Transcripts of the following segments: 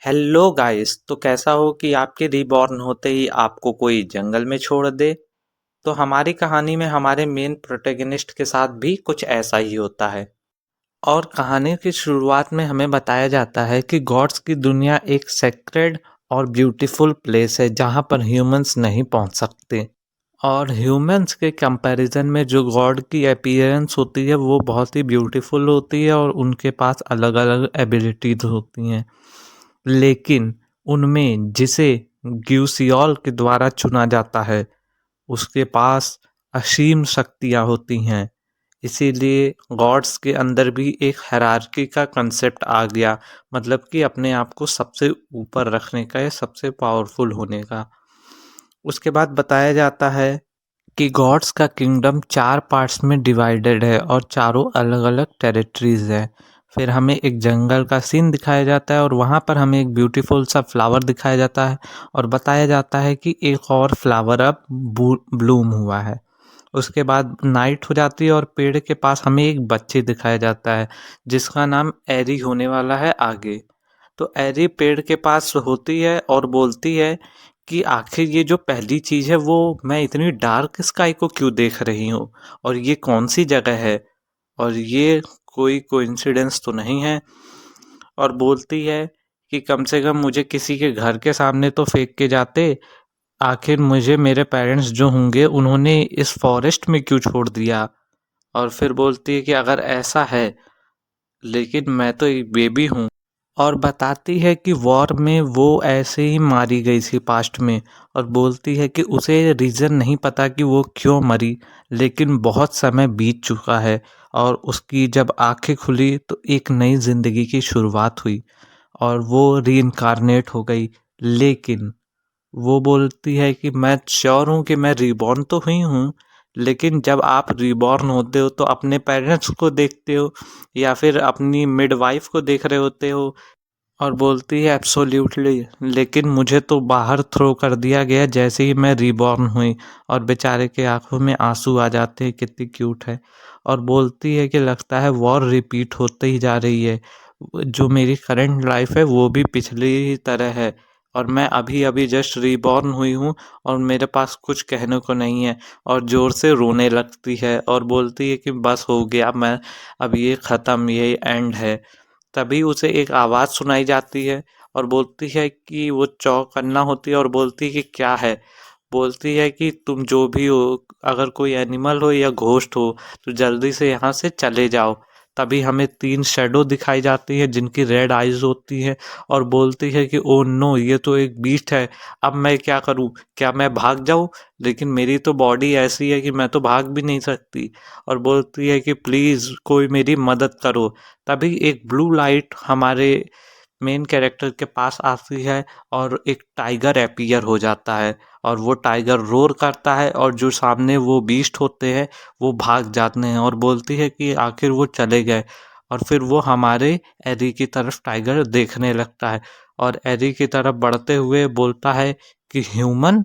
Hello guys. तो कैसा हो कि आपके रीबॉर्न होते ही आपको कोई जंगल में छोड़ दे। तो हमारी कहानी में हमारे मेन प्रोटेगनिस्ट के साथ भी कुछ ऐसा ही होता है। और कहानी की शुरुआत में हमें बताया जाता है कि गॉड्स की दुनिया एक सेक्रेड और ब्यूटीफुल प्लेस है जहाँ पर ह्यूमंस नहीं पहुँच सकते। और ह्यूमंस के कंपैरिजन में जो गॉड की अपीयरेंस होती है वो बहुत ही ब्यूटीफुल होती है और उनके पास अलग अलग एबिलिटीज होती हैं। लेकिन उनमें जिसे ग्यूसियोल के द्वारा चुना जाता है उसके पास असीम शक्तियाँ होती हैं। इसीलिए गॉड्स के अंदर भी एक हायरार्की का कंसेप्ट आ गया, मतलब कि अपने आप को सबसे ऊपर रखने का या सबसे पावरफुल होने का। उसके बाद बताया जाता है कि गॉड्स का किंगडम 4 पार्ट्स में डिवाइडेड है और चारों अलग-अलग टेरिटरीज हैं। फिर हमें एक जंगल का सीन दिखाया जाता है और वहाँ पर हमें एक ब्यूटीफुल सा फ्लावर दिखाया जाता है और बताया जाता है कि एक और फ्लावर अब ब्लूम हुआ है। उसके बाद नाइट हो जाती है और पेड़ के पास हमें एक बच्चे दिखाया जाता है जिसका नाम एरी होने वाला है आगे। तो एरी पेड़ के पास होती है और बोलती है कि आखिर ये जो पहली चीज़ है वो मैं इतनी डार्क स्काई को क्यों देख रही हूँ और ये कौन सी जगह है और ये कोई कोइंसिडेंस तो नहीं है। और बोलती है कि कम से कम मुझे किसी के घर के सामने तो फेंक के जाते, आखिर मुझे मेरे पेरेंट्स जो होंगे उन्होंने इस फॉरेस्ट में क्यों छोड़ दिया। और फिर बोलती है कि अगर ऐसा है, लेकिन मैं तो एक बेबी हूँ। और बताती है कि वॉर में वो ऐसे ही मारी गई थी पास्ट में। और बोलती है कि उसे रीज़न नहीं पता कि वो क्यों मरी, लेकिन बहुत समय बीत चुका है और उसकी जब आंखें खुली तो एक नई ज़िंदगी की शुरुआत हुई और वो रीइंकार्नेट हो गई। लेकिन वो बोलती है कि मैं श्योर हूँ कि मैं रीबॉर्न तो हुई हूँ, लेकिन जब आप रीबॉर्न होते हो तो अपने पेरेंट्स को देखते हो या फिर अपनी मिडवाइफ को देख रहे होते हो। और बोलती है एब्सोल्युटली, लेकिन मुझे तो बाहर थ्रो कर दिया गया जैसे ही मैं रीबॉर्न हुई। और बेचारे के आंखों में आंसू आ जाते हैं, कितनी क्यूट है। और बोलती है कि लगता है वॉर रिपीट होते ही जा रही है, जो मेरी करंट लाइफ है वो भी पिछली ही तरह है और मैं अभी अभी जस्ट रीबॉर्न हुई हूँ और मेरे पास कुछ कहने को नहीं है। और ज़ोर से रोने लगती है और बोलती है कि बस हो गया, मैं अब ये ख़त्म, ये एंड है। तभी उसे एक आवाज़ सुनाई जाती है और बोलती है कि वो चौकन्ना होती है और बोलती है कि क्या है। बोलती है कि तुम जो भी हो, अगर कोई एनिमल हो या घोस्ट हो, तो जल्दी से यहाँ से चले जाओ। तभी हमें 3 शैडो दिखाई जाती हैं जिनकी रेड आइज़ होती हैं और बोलती है कि ओह नो, ये तो एक बीस्ट है। अब मैं क्या करूँ? क्या मैं भाग जाऊँ? लेकिन मेरी तो बॉडी ऐसी है कि मैं तो भाग भी नहीं सकती। और बोलती है कि प्लीज़ कोई मेरी मदद करो। तभी एक ब्लू लाइट हमारे मेन कैरेक्टर के पास आती है और एक टाइगर अपीयर हो जाता है और वो टाइगर रोर करता है और जो सामने वो बीस्ट होते हैं वो भाग जाते हैं और बोलती है कि आखिर वो चले गए। और फिर वो हमारे एरी की तरफ टाइगर देखने लगता है और एरी की तरफ बढ़ते हुए बोलता है कि ह्यूमन।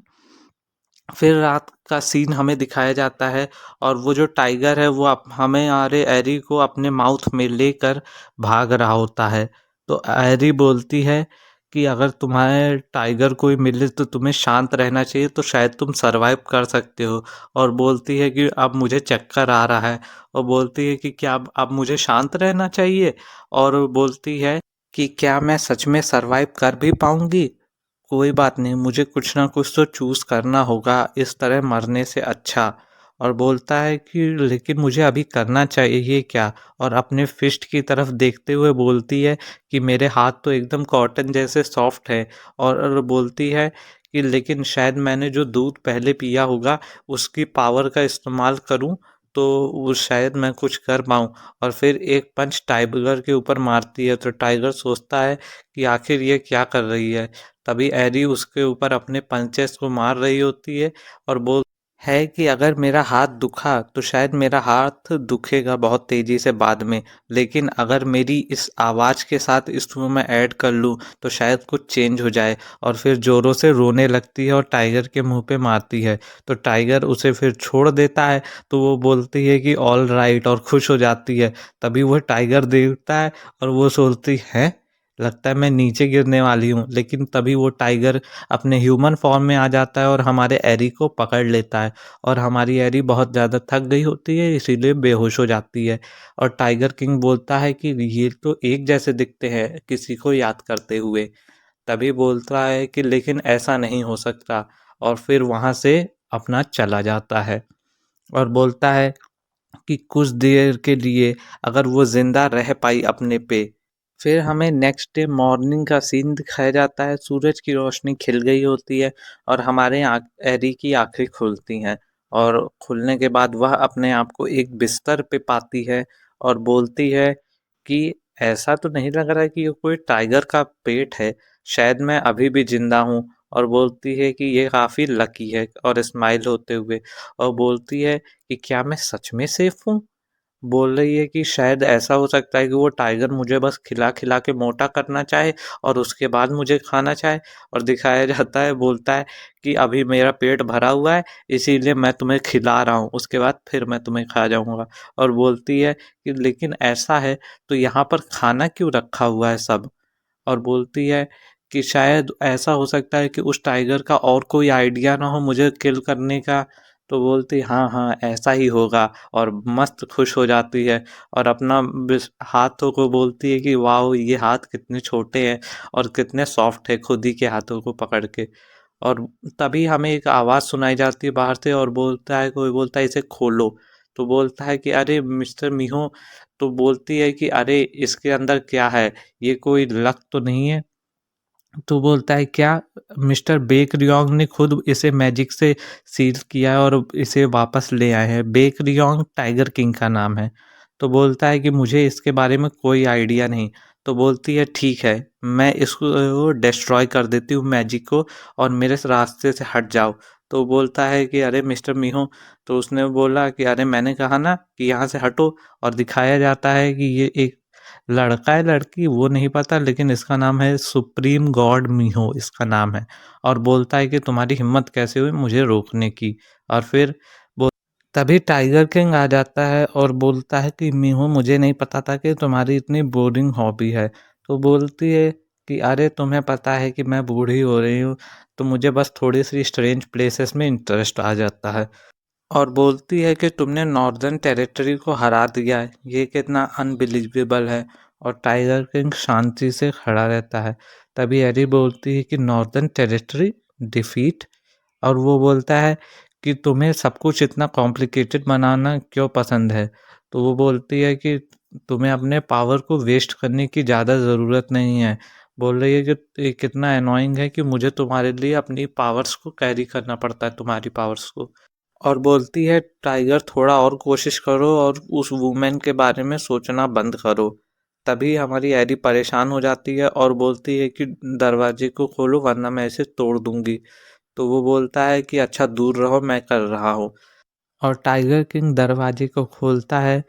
फिर रात का सीन हमें दिखाया जाता है और वो जो टाइगर है वो हमें हमारे एरी को अपने माउथ में लेकर भाग रहा होता है। तो एरी बोलती है कि अगर तुम्हारे टाइगर कोई मिले तो तुम्हें शांत रहना चाहिए, तो शायद तुम सरवाइव कर सकते हो। और बोलती है कि अब मुझे चक्कर आ रहा है। और बोलती है कि क्या अब मुझे शांत रहना चाहिए। और बोलती है कि क्या मैं सच में सरवाइव कर भी पाऊंगी। कोई बात नहीं, मुझे कुछ ना कुछ तो चूज़ करना होगा इस तरह मरने से अच्छा। और बोलता है कि लेकिन मुझे अभी करना चाहिए क्या। और अपने फिस्ट की तरफ देखते हुए बोलती है कि मेरे हाथ तो एकदम कॉटन जैसे सॉफ्ट है। और बोलती है कि लेकिन शायद मैंने जो दूध पहले पिया होगा उसकी पावर का इस्तेमाल करूं तो वो शायद मैं कुछ कर पाऊं। और फिर एक पंच टाइगर के ऊपर मारती है तो टाइगर सोचता है कि आखिर ये क्या कर रही है। तभी एरी उसके ऊपर अपने पंचेस को मार रही होती है और बोल है कि अगर मेरा हाथ दुखा तो शायद मेरा हाथ दुखेगा बहुत तेजी से बाद में, लेकिन अगर मेरी इस आवाज़ के साथ इसको मैं ऐड कर लूँ तो शायद कुछ चेंज हो जाए। और फिर ज़ोरों से रोने लगती है और टाइगर के मुंह पे मारती है। तो टाइगर उसे फिर छोड़ देता है। तो वो बोलती है कि ऑल राइट और खुश हो जाती है। तभी वो टाइगर देखता है और वो सोचती है लगता है मैं नीचे गिरने वाली हूँ, लेकिन तभी वो टाइगर अपने ह्यूमन फॉर्म में आ जाता है और हमारे एरी को पकड़ लेता है और हमारी एरी बहुत ज़्यादा थक गई होती है, इसीलिए बेहोश हो जाती है। और टाइगर किंग बोलता है कि ये तो एक जैसे दिखते हैं किसी को याद करते हुए। तभी बोलता है कि लेकिन ऐसा नहीं हो सकता, और फिर वहाँ से अपना चला जाता है और बोलता है कि कुछ देर के लिए अगर वो ज़िंदा रह पाई अपने पे। फिर हमें नेक्स्ट डे मॉर्निंग का सीन दिखाया जाता है, सूरज की रोशनी खिल गई होती है और हमारे एरी की आँखें खुलती हैं और खुलने के बाद वह अपने आप को एक बिस्तर पे पाती है और बोलती है कि ऐसा तो नहीं लग रहा है कि ये कोई टाइगर का पेट है, शायद मैं अभी भी ज़िंदा हूँ। और बोलती है कि ये काफ़ी लकी है और स्माइल होते हुए, और बोलती है कि क्या मैं सच में सेफ हूँ? बोल रही है कि शायद ऐसा हो सकता है कि वो टाइगर मुझे बस खिला-खिला के मोटा करना चाहे और उसके बाद मुझे खाना चाहे। और दिखाया जाता है, बोलता है कि अभी मेरा पेट भरा हुआ है, इसीलिए मैं तुम्हें खिला रहा हूँ, उसके बाद फिर मैं तुम्हें खा जाऊँगा। और बोलती है कि लेकिन ऐसा है तो यहाँ पर खाना क्यों रखा हुआ है सब? और बोलती है कि शायद ऐसा हो सकता है कि उस टाइगर का और कोई आइडिया ना हो मुझे किल करने का। तो बोलती हाँ हाँ ऐसा ही होगा, और मस्त खुश हो जाती है और अपना हाथों को बोलती है कि वाह ये हाथ कितने छोटे हैं और कितने सॉफ्ट है खुद ही के हाथों को पकड़ के। और तभी हमें एक आवाज़ सुनाई जाती है बाहर से, और बोलता है, कोई बोलता है इसे खोलो। तो बोलता है कि अरे मिस्टर मीहो। तो बोलती है कि अरे इसके अंदर क्या है, ये कोई लक तो नहीं है? तो बोलता है क्या? मिस्टर बेकरियोंग ने खुद इसे मैजिक से सील किया है और इसे वापस ले आए हैं। बेकरियोंग टाइगर किंग का नाम है। तो बोलता है कि मुझे इसके बारे में कोई आइडिया नहीं। तो बोलती है ठीक है, मैं इसको डिस्ट्रॉय कर देती हूँ मैजिक को, और मेरे रास्ते से हट जाओ। तो बोलता है कि अरे मिस्टर मीहो। तो उसने बोला कि अरे मैंने कहा ना कि यहाँ से हटो। और दिखाया जाता है कि ये एक लड़का है लड़की वो नहीं पता, लेकिन इसका नाम है सुप्रीम गॉड मीहो इसका नाम है। और बोलता है कि तुम्हारी हिम्मत कैसे हुई मुझे रोकने की। और फिर तभी टाइगर किंग आ जाता है और बोलता है कि मीहू मुझे नहीं पता था कि तुम्हारी इतनी बोरिंग हॉबी है। तो बोलती है कि अरे तुम्हें पता है कि मैं बूढ़ी हो रही हूँ, तो मुझे बस थोड़ी सी स्ट्रेंज प्लेसेस में इंटरेस्ट आ जाता है। और बोलती है कि तुमने नॉर्दर्न टेरिटरी को हरा दिया है, ये कितना अनबिलीवेबल है। और टाइगर किंग शांति से खड़ा रहता है। तभी एरी बोलती है कि नॉर्दर्न टेरिटरी डिफीट। और वो बोलता है कि तुम्हें सब कुछ इतना कॉम्प्लिकेटेड बनाना क्यों पसंद है? तो वो बोलती है कि तुम्हें अपने पावर को वेस्ट करने की ज़्यादा ज़रूरत नहीं है। बोल रही है कि ये कितना एनोइंग है कि मुझे तुम्हारे लिए अपनी पावर्स को कैरी करना पड़ता है, तुम्हारी पावर्स को। और बोलती है टाइगर थोड़ा और कोशिश करो और उस वुमेन के बारे में सोचना बंद करो। तभी हमारी एडी परेशान हो जाती है और बोलती है कि दरवाजे को खोलो वरना मैं इसे तोड़ दूंगी। तो वो बोलता है कि अच्छा दूर रहो मैं कर रहा हूँ। और टाइगर किंग दरवाजे को खोलता है,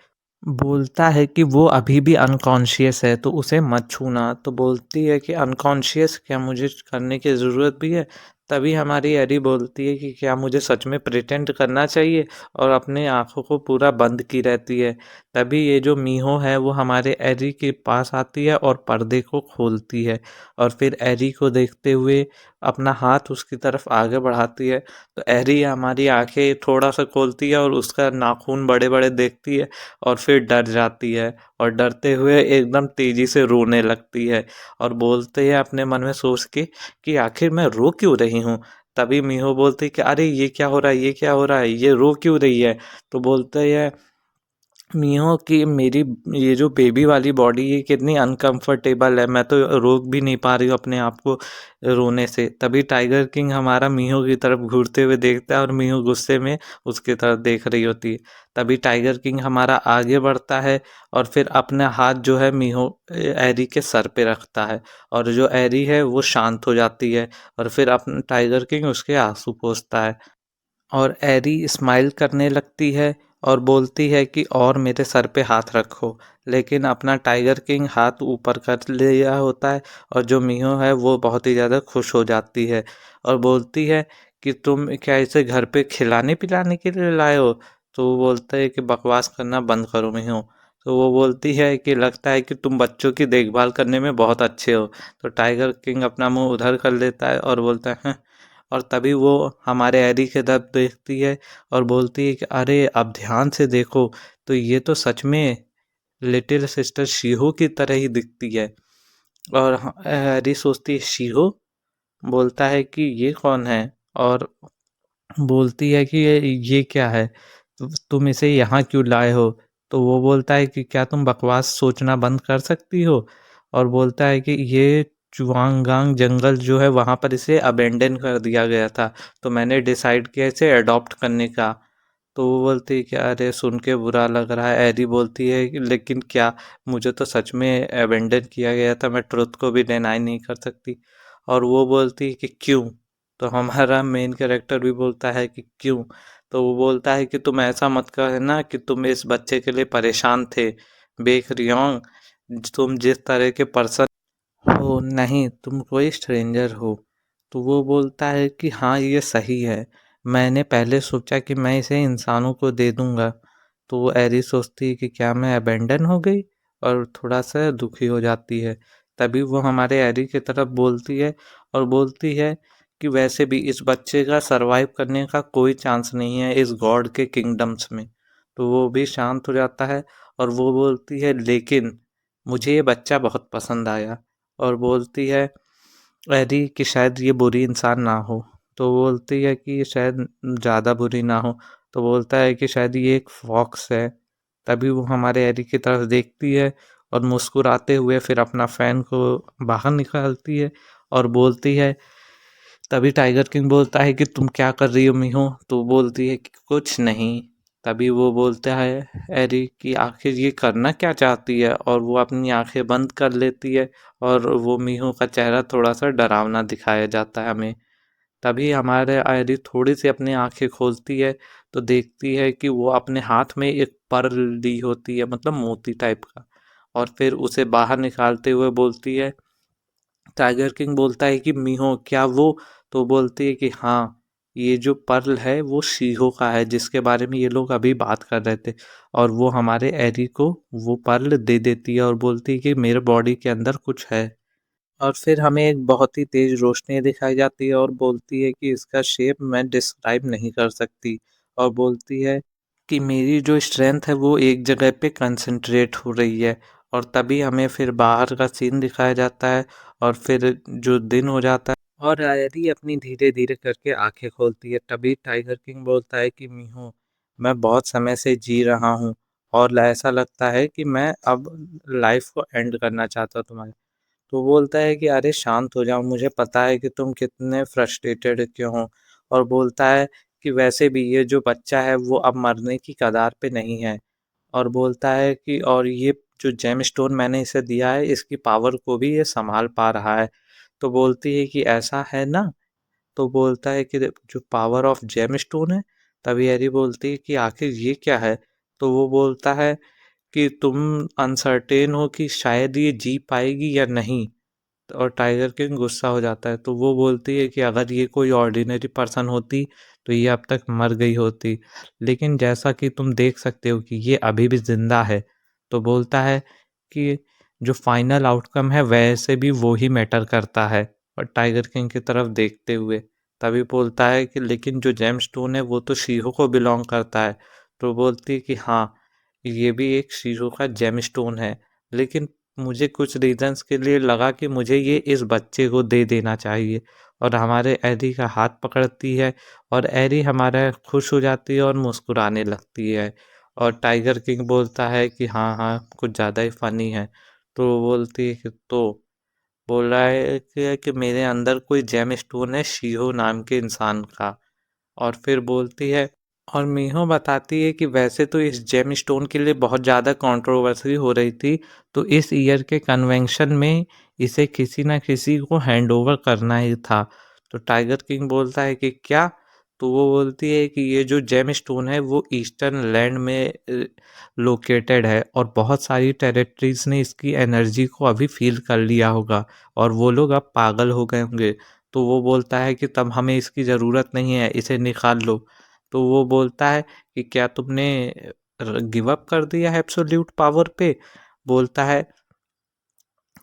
बोलता है कि वो अभी भी अनकॉन्शियस है तो उसे मत छूना। तो बोलती है कि अनकॉन्शियस क्या मुझे करने की ज़रूरत भी है? तभी हमारी एडी बोलती है कि क्या मुझे सच में प्रिटेंड करना चाहिए, और अपने आँखों को पूरा बंद की रहती है। तभी ये जो मीहो है वो हमारे एडी के पास आती है और पर्दे को खोलती है, और फिर एडी को देखते हुए अपना हाथ उसकी तरफ आगे बढ़ाती है। तो एडी हमारी आँखें थोड़ा-सा खोलती है और उसका नाखून बड़े-बड़े देखती है और फिर डर जाती है, और डरते हुए एकदम तेज़ी से रोने लगती है और बोलते है अपने मन में सोच के कि आखिर मैं रो क्यों रही हूँ? तभी मीहो बोलती है कि अरे ये क्या हो रहा है, ये क्या हो रहा है, ये रो क्यों रही है? तो बोलते हैं मियो कि मेरी ये जो बेबी वाली बॉडी ये कितनी अनकंफर्टेबल है, मैं तो रोक भी नहीं पा रही हूँ अपने आप को रोने से। तभी टाइगर किंग हमारा मियो की तरफ घूरते हुए देखता है और मियो गुस्से में उसकी तरफ देख रही होती है। तभी टाइगर किंग हमारा आगे बढ़ता है और फिर अपना हाथ जो है मिहो एरी के सर पे रखता है, और जो एरी है वो शांत हो जाती है, और फिर अपना टाइगर किंग उसके आंसू पोंछता है। और एरी स्माइल करने लगती है और बोलती है कि और मेरे सर पे हाथ रखो, लेकिन अपना टाइगर किंग हाथ ऊपर कर लिया होता है, और जो मिहो है वो बहुत ही ज़्यादा खुश हो जाती है और बोलती है कि तुम क्या इसे घर पे खिलाने पिलाने के लिए लाए हो? तो वो बोलता है कि बकवास करना बंद करो मिहो। तो वो बोलती है कि लगता है कि तुम बच्चों की देखभाल करने में बहुत अच्छे हो। तो टाइगर किंग अपना मुंह उधर कर लेता है और बोलता है "हं।" और तभी वो हमारे एरी की तरफ देखती है और बोलती है कि अरे अब ध्यान से देखो, तो ये तो सच में लिटिल सिस्टर शीहो की तरह ही दिखती है। और हैरी सोचती है शीहो, बोलता है कि ये कौन है, और बोलती है कि ये क्या है, तुम इसे यहाँ क्यों लाए हो। तो वो बोलता है कि क्या तुम बकवास सोचना बंद कर सकती हो, और बोलता है कि ये चुआंगांग जंगल जो है वहाँ पर इसे अबेंडन कर दिया गया था, तो मैंने डिसाइड किया इसे अडॉप्ट करने का। तो वो बोलती है कि अरे सुन के बुरा लग रहा है। एरी बोलती है कि लेकिन क्या, मुझे तो सच में अबेंडन किया गया था, मैं ट्रुथ को भी डिनाई नहीं कर सकती। और वो बोलती है कि क्यों। तो हमारा मेन कैरेक्टर भी बोलता है कि क्यों। तो वो बोलता है कि तुम ऐसा मत कहना कि तुम इस बच्चे के लिए परेशान थे, बेक रियोंग, तुम जिस तरह के पर्सन हो नहीं, तुम कोई स्ट्रेंजर हो। तो वो बोलता है कि हाँ ये सही है, मैंने पहले सोचा कि मैं इसे इंसानों को दे दूंगा। तो वो एरी सोचती है कि क्या मैं अबेंडन हो गई, और थोड़ा सा दुखी हो जाती है। तभी वो हमारे एरी की तरफ बोलती है और बोलती है कि वैसे भी इस बच्चे का सरवाइव करने का कोई चांस नहीं है इस गॉड के किंगडम्स में। तो वो भी शांत हो जाता है और वो बोलती है लेकिन मुझे ये बच्चा बहुत पसंद आया। और बोलती है एरी कि शायद ये बुरी इंसान ना हो। तो बोलती है कि ये शायद ज़्यादा बुरी ना हो। तो बोलता है कि शायद ये एक फॉक्स है। तभी वो हमारे एरी की तरफ देखती है और मुस्कुराते हुए फिर अपना फैन को बाहर निकालती है और बोलती है। तभी टाइगर किंग बोलता है कि तुम क्या कर रही हो मीहू। तो बोलती है कि कुछ नहीं। तभी वो बोलता है एरी कि आखिर ये करना क्या चाहती है, और वो अपनी आंखें बंद कर लेती है और वो मीहू का चेहरा थोड़ा सा डरावना दिखाया जाता है हमें। तभी हमारे एरी थोड़ी सी अपनी आंखें खोलती है तो देखती है कि वो अपने हाथ में एक पर्ल ली होती है, मतलब मोती टाइप का, और फिर उसे बाहर निकालते हुए बोलती है। टाइगर किंग बोलता है कि मीहो क्या वो। तो बोलती है कि हाँ, ये जो पर्ल है वो शीहो का है जिसके बारे में ये लोग अभी बात कर रहे थे। और वो हमारे एरी को वो पर्ल दे देती है और बोलती है कि मेरे बॉडी के अंदर कुछ है। और फिर हमें एक बहुत ही तेज रोशनी दिखाई जाती है और बोलती है कि इसका शेप मैं डिस्क्राइब नहीं कर सकती। और बोलती है कि मेरी जो स्ट्रेंथ है वो एक जगह पे कंसंट्रेट हो रही है। और तभी हमें फिर बाहर का सीन दिखाया जाता है और फिर जो दिन हो जाता है और आयरी अपनी धीरे धीरे करके आंखें खोलती है। तभी टाइगर किंग बोलता है कि मीहू, मैं बहुत समय से जी रहा हूँ और ऐसा लगता है कि मैं अब लाइफ को एंड करना चाहता हूँ तुम्हारे। तो बोलता है कि अरे शांत हो जाओ, मुझे पता है कि तुम कितने फ्रस्ट्रेटेड क्यों हो। और बोलता है कि वैसे भी ये जो बच्चा है वो अब मरने की कगार पे नहीं है। और बोलता है कि और ये जो जेम स्टोन मैंने इसे दिया है इसकी पावर को भी ये संभाल पा रहा है। तो बोलती है कि ऐसा है ना। तो बोलता है कि जो पावर ऑफ जेम स्टोन है। तभी हैरी बोलती है कि आखिर ये क्या है। तो वो बोलता है कि तुम अनसर्टेन हो कि शायद ये जी पाएगी या नहीं। और टाइगर किंग गुस्सा हो जाता है तो वो बोलती है कि अगर ये कोई ऑर्डिनरी पर्सन होती तो ये अब तक मर गई होती, लेकिन जैसा कि तुम देख सकते हो कि ये अभी भी जिंदा है। तो बोलता है कि जो फाइनल आउटकम है वैसे भी वो ही मैटर करता है। और टाइगर किंग की तरफ देखते हुए तभी बोलता है कि लेकिन जो जेम स्टोन है वो तो शीहो को बिलोंग करता है। तो बोलती है कि हाँ, ये भी एक शीहो का जेम स्टोन है, लेकिन मुझे कुछ रीजंस के लिए लगा कि मुझे ये इस बच्चे को दे देना चाहिए। और हमारे एरी का हाथ पकड़ती है और एरी हमारा खुश हो जाती है और मुस्कुराने लगती है। और टाइगर किंग बोलता है कि हाँ हाँ, कुछ ज़्यादा ही फनी है। तो वो बोलती है कि तो बोल रहा है कि मेरे अंदर कोई जेम स्टोन है शीहो नाम के इंसान का। और फिर बोलती है और मीहो बताती है कि वैसे तो इस जेम स्टोन के लिए बहुत ज़्यादा कंट्रोवर्सी हो रही थी, तो इस ईयर के कन्वेंशन में इसे किसी न किसी को हैंड ओवर करना ही था। तो टाइगर किंग बोलता है कि क्या। तो वो बोलती है कि ये जो जेम स्टोन है वो ईस्टर्न लैंड में लोकेटेड है और बहुत सारी टेरिटरीज ने इसकी एनर्जी को अभी फील कर लिया होगा और वो लोग अब पागल हो गए होंगे। तो वो बोलता है कि तब हमें इसकी ज़रूरत नहीं है, इसे निकाल लो। तो वो बोलता है कि क्या तुमने गिव अप कर दिया है एब्सोल्यूट पावर पे। बोलता है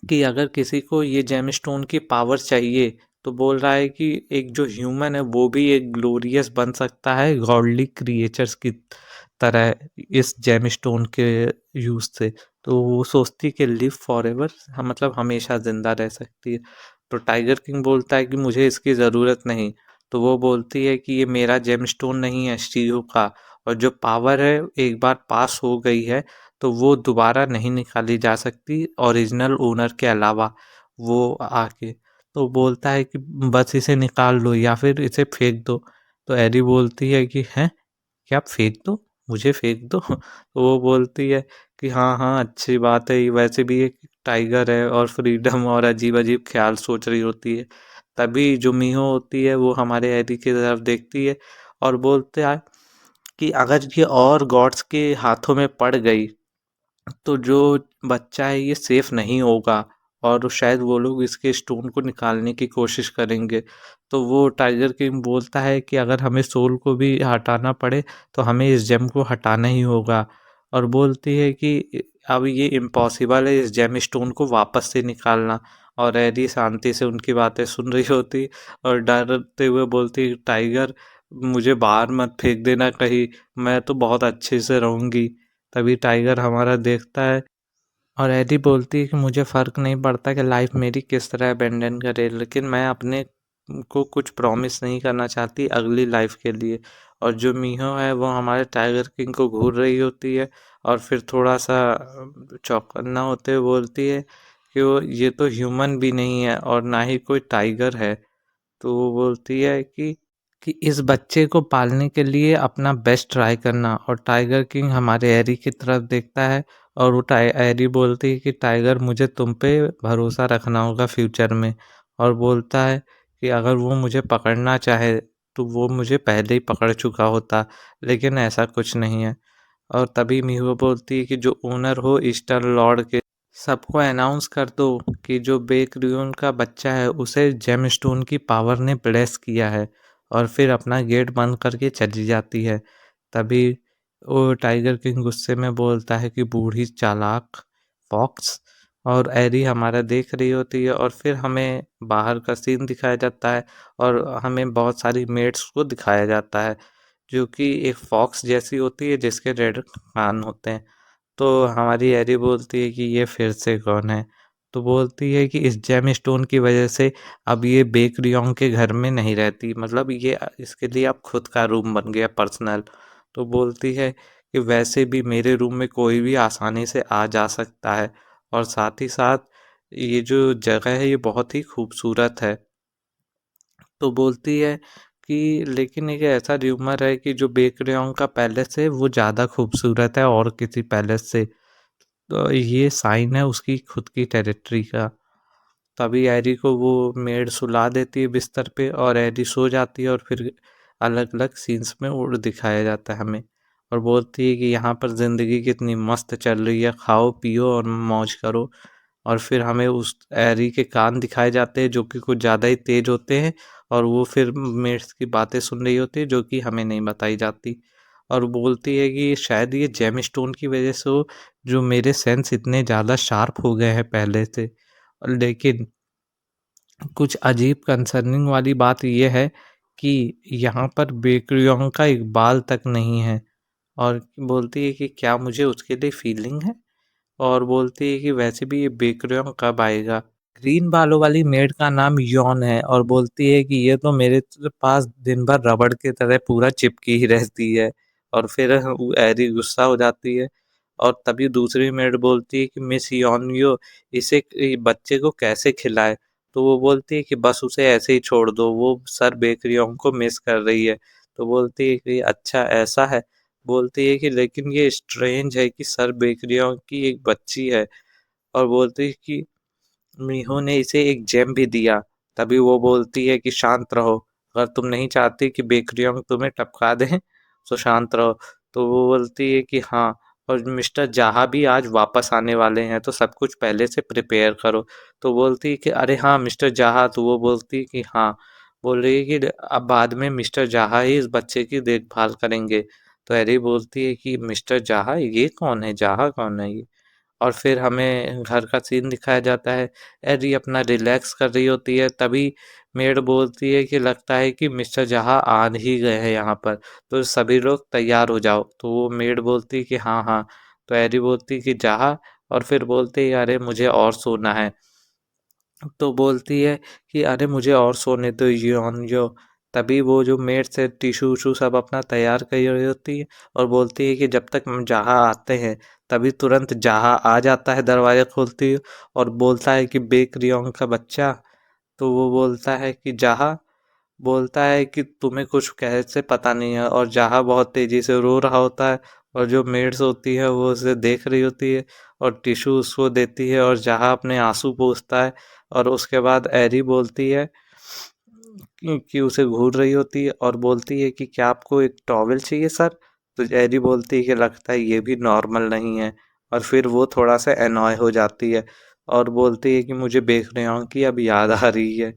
कि अगर किसी को ये जेमस्टोन की पावर चाहिए तो बोल रहा है कि एक जो ह्यूमन है वो भी एक ग्लोरियस बन सकता है गॉडली क्रिएचर्स की तरह इस जेमस्टोन के यूज से। तो वो सोचती है कि लिव फॉर एवर, मतलब हमेशा जिंदा रह सकती है। तो टाइगर किंग बोलता है कि मुझे इसकी ज़रूरत नहीं। तो वो बोलती है कि ये मेरा जेमस्टोन नहीं है, शिहो का, और जो पावर है एक बार पास हो गई है तो वो दोबारा नहीं निकाली जा सकती ओरिजिनल ओनर के अलावा। वो आके तो बोलता है कि बस इसे निकाल लो या फिर इसे फेंक दो। तो एरी बोलती है कि हैं, क्या आप फेंक दो, मुझे फेंक दो? तो वो बोलती है कि हाँ हाँ अच्छी बात है, ये वैसे भी एक टाइगर है और फ्रीडम और अजीब अजीब ख्याल सोच रही होती है। तभी जो मीहो होती है वो हमारे एरी की तरफ देखती है और बोलते है कि अगर ये और गॉड्स के हाथों में पड़ गई तो जो बच्चा है ये सेफ नहीं होगा और शायद वो लोग इसके स्टोन को निकालने की कोशिश करेंगे। तो वो टाइगर किंग बोलता है कि अगर हमें सोल को भी हटाना पड़े तो हमें इस जेम को हटाना ही होगा। और बोलती है कि अब ये इम्पॉसिबल है इस जेम स्टोन को वापस से निकालना। और एडी शांति से उनकी बातें सुन रही होती और डरते हुए बोलती, टाइगर मुझे बाहर मत फेंक देना कहीं, मैं तो बहुत अच्छे से रहूंगी। तभी टाइगर हमारा देखता है और एडी बोलती है कि मुझे फ़र्क नहीं पड़ता कि लाइफ मेरी किस तरह अबेंडन करे, लेकिन मैं अपने को कुछ प्रॉमिस नहीं करना चाहती अगली लाइफ के लिए। और जो मीहो है वो हमारे टाइगर किंग को घूर रही होती है और फिर थोड़ा सा चौकन्ना होते हुए बोलती है कि वो ये तो ह्यूमन भी नहीं है और ना ही कोई टाइगर है। तो वो बोलती है कि इस बच्चे को पालने के लिए अपना बेस्ट ट्राई करना। और टाइगर किंग हमारे एरी की तरफ देखता है और वो एरी बोलती है कि टाइगर मुझे तुम पे भरोसा रखना होगा फ्यूचर में। और बोलता है कि अगर वो मुझे पकड़ना चाहे तो वो मुझे पहले ही पकड़ चुका होता, लेकिन ऐसा कुछ नहीं है। और तभी मीहो बोलती है कि जो ओनर हो ईस्टर्न लॉर्ड के, सबको अनाउंस कर दो कि जो बेक्रियन का बच्चा है उसे जेमस्टोन की पावर ने ब्लेस किया है। और फिर अपना गेट बंद करके चली जाती है। तभी वो टाइगर किंग गुस्से में बोलता है कि बूढ़ी चालाक फॉक्स। और एरी हमारा देख रही होती है और फिर हमें बाहर का सीन दिखाया जाता है और हमें बहुत सारी मेड्स को दिखाया जाता है जो कि एक फॉक्स जैसी होती है जिसके रेड कान होते हैं। तो हमारी एरी बोलती है कि ये फिर से कौन है? तो बोलती है कि इस जेम स्टोन की वजह से अब ये बेकरियोंग के घर में नहीं रहती, मतलब ये इसके लिए अब खुद का रूम बन गया पर्सनल। तो बोलती है कि वैसे भी मेरे रूम में कोई भी आसानी से आ जा सकता है और साथ ही साथ ये जो जगह है ये बहुत ही खूबसूरत है। तो बोलती है कि लेकिन एक ऐसा र्यूमर है कि जो बेकरियोंग का पैलेस है वो ज़्यादा खूबसूरत है और किसी पैलेस से। तो ये साइन है उसकी खुद की टेरिटरी का। तभी एरी को वो मेड सुला देती है बिस्तर पे और एरी सो जाती है और फिर अलग अलग सीन्स में और दिखाया जाता है हमें। और बोलती है कि यहाँ पर ज़िंदगी कितनी मस्त चल रही है, खाओ पियो और मौज करो। और फिर हमें उस एरी के कान दिखाए जाते हैं जो कि कुछ ज़्यादा ही तेज होते हैं और वो फिर मेड्स की बातें सुन रही होती है जो कि हमें नहीं बताई जाती। और बोलती है कि शायद ये जेम स्टोन की वजह से हो, जो मेरे सेंस इतने ज़्यादा शार्प हो गए हैं पहले से। लेकिन कुछ अजीब कंसर्निंग वाली बात ये है कि यहाँ पर बेक्रियोंग का एक बाल तक नहीं है। और बोलती है कि क्या मुझे उसके लिए फीलिंग है? और बोलती है कि वैसे भी ये बेक्रियोंग कब आएगा? ग्रीन बालों वाली मेड का नाम यॉन है और बोलती है कि ये तो मेरे पास दिन भर रबड़ की तरह पूरा चिपकी ही रहती है। और फिर एरी गुस्सा हो जाती है और तभी दूसरी मेड बोलती है कि मिस यॉन इसे बच्चे को कैसे खिलाए? तो वो बोलती है कि बस उसे ऐसे ही छोड़ दो, वो सर बेकरियों को मिस कर रही है। तो बोलती है कि अच्छा ऐसा है। बोलती है कि लेकिन ये स्ट्रेंज है कि सर बेकरियों की एक बच्ची है। और बोलती है कि मीहो ने इसे एक जेम भी दिया। तभी वो बोलती है कि शांत रहो, अगर तुम नहीं चाहती कि बेकरियों तुम्हें टपका दें तो शांत रहो। तो वो बोलती है कि हाँ, और मिस्टर जाहा भी आज वापस आने वाले हैं तो सब कुछ पहले से प्रिपेयर करो। तो बोलती है कि अरे हाँ मिस्टर जाहा, तो वो बोलती है कि हाँ। बोल रही है कि अब बाद में मिस्टर जाहा ही इस बच्चे की देखभाल करेंगे। तो एरी बोलती है कि मिस्टर जाहा, ये कौन है? जाहा कौन है ये? और फिर हमें घर का सीन दिखाया जाता है। एरी अपना रिलैक्स कर रही होती है, तभी मेड बोलती है कि लगता है कि मिस्टर जहाँ आ ही गए हैं यहाँ पर, तो सभी लोग तैयार हो जाओ। तो वो मेड बोलती है कि हाँ हाँ। तो एरी बोलती है कि जहाँ, और फिर बोलती है अरे मुझे और सोना है। तो बोलती है कि अरे मुझे और सोने दो यो। तभी वो जो मेड से टिशू उशू सब अपना तैयार कर रही होती है, और बोलती है कि जब तक हम जहाँ आते हैं, तभी तुरंत जहाँ आ जाता है दरवाजा खोलती है, और बोलता है कि बेकरियों का बच्चा। तो वो बोलता है कि जहाँ, बोलता है कि तुम्हें कुछ कैसे पता नहीं है, और जहाँ बहुत तेजी से रो रहा होता है, और जो मेड्स होती है वो उसे देख रही होती है, और टिश्यू उसको देती है, और जहाँ अपने आंसू पोंछता है। और उसके बाद एरी बोलती है कि उसे घूर रही होती है, और बोलती है कि क्या आपको एक टॉवेल चाहिए सर? तो एरी बोलती है कि लगता है ये भी नॉर्मल नहीं है। और फिर वो थोड़ा सा एनॉय हो जाती है, और बोलती है कि मुझे बेकरियों की अब याद आ रही है।